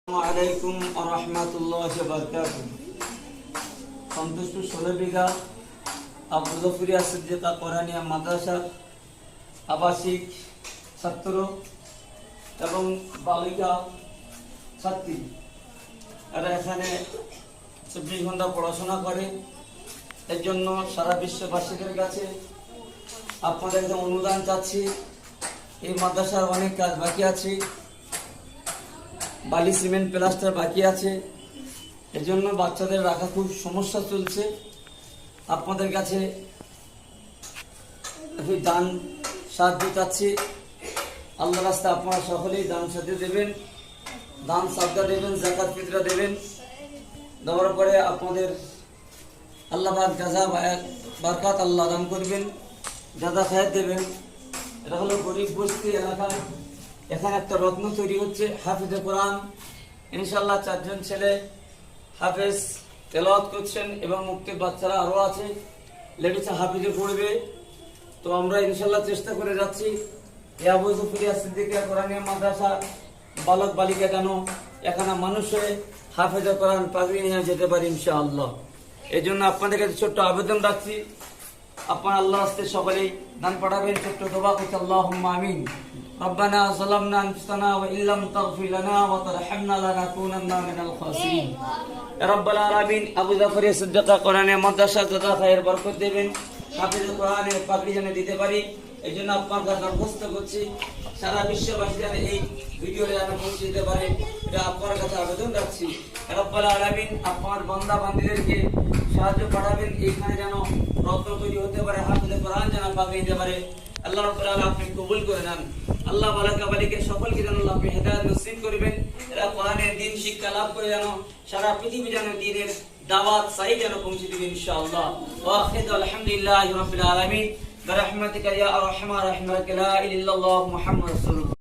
আলাইকুম রহমতুল্লাহি ওয়া বারাকাতুহু। সন্তুষ্ট 16 বিঘা আবু জাফরিয়া সিদ্দিকা কোরআনিয়া মাদ্রাসা আবাসিক ছাত্র এবং বালিকা ছাত্রী এরা এখানে 24 ঘন্টা পড়াশোনা করে। এর জন্য সারা বিশ্ববাসীদের কাছে আপনাদের অনুদান চাচ্ছি। এই মাদ্রাসার অনেক কাজ বাকি আছে, বালি সিমেন্ট প্লাস্টার বাকি আছে, এজন্য বাচ্চাদের রাখা খুব সমস্যা চলছে। আপনাদের কাছে দান সাহায্য চাচ্ছি। আল্লাহ রাস্তায় আপনারা সকলেই দান সাহায্য দেবেন, দান সাদকা দেবেন, যাকাত ফিতরা দেবেন। দেওয়ার পরে আপনাদের আল্লাহ পাক জাযা বারকাত আল্লাহ দান করবেন, জাযা খায়ের দেবেন। এটা হলো গরিব বস্তি এলাকা। এখানে একটা রত্ন তৈরি হচ্ছে, হাফিজে কোরআন। ইনশাআল্লাহ 4 জন ছেলে হাফেজ তেলাওয়াত করছেন এবং মুক্তির বাচ্চারা আরও আছে, লেডিস হাফিজে পড়বে। তো আমরা ইনশাআল্লাহ চেষ্টা করে যাচ্ছি এই আবু জাফরিয়া সিদ্দিকা কোরআনিয়া মাদ্রাসা বালক বালিকা যেন এখানে মানুষ হয়ে হাফেজে কোরআন পাগড়ি নিয়ে যেতে পারি ইনশাআল্লাহ। এই জন্য আপনাদের কাছে ছোট্ট আবেদন রাখছি, আপনারা আল্লাহ রাস্তায় সকলেই দান পাঠাবেন। ছোট্ট দোয়া করছি, আল্লাহুম্মা আমিন। ربنا ظلمنا انفسنا وان لم تغفر لنا وترحمنا لنكونن من الخاسرين يا رب العالمين। আবু জাফরিয়া সিদ্দিকা কোরআনিয়া মাদ্রাসা জাযা খায়ের বরকত দেবেন, হাফেজ কোরআনের পাগড়ি যেন দিতে পারি। এই জন্য আপনার কাছে দরখাস্ত করছি, সারা বিশ্ববাসী যেন এই ভিডিওটা যেন পৌঁছে দিতে পারে, এটা আপনার কাছে আবেদন রাখছি। ইয়া রাব্বাল আলামিন, আপনার বান্দা বান্দীদেরকে সাহায্য পাঠাবেন, এইখানে যেন রত্ন তৈরি হতে পারে, হাফেজ কোরআন যেন পাগড়ি দিতে পারে। আল্লাহ রাব্বুল আলামিন আপনি কবুল করে নেন। আল্লাহ বালাকা বালিকে সকলকে যেন আল্লাহ আপনি হেদায়েত নসিব করবেন। এরা কোরআনের দ্বীন শিক্ষা লাভ করে যেন সারা পৃথিবী যেন দ্বীনের দাওয়াত সাহি যেন পৌঁছে দিবে ইনশাআল্লাহ। ওয়া আখিরু আলহামদুলিল্লাহি রাব্বিল আলামিন বিরহমাতিকা ইয়া আরহামার রাহিমিন লা ইলাহা ইল্লাল্লাহ মুহাম্মাদুর রাসূলুল্লাহ।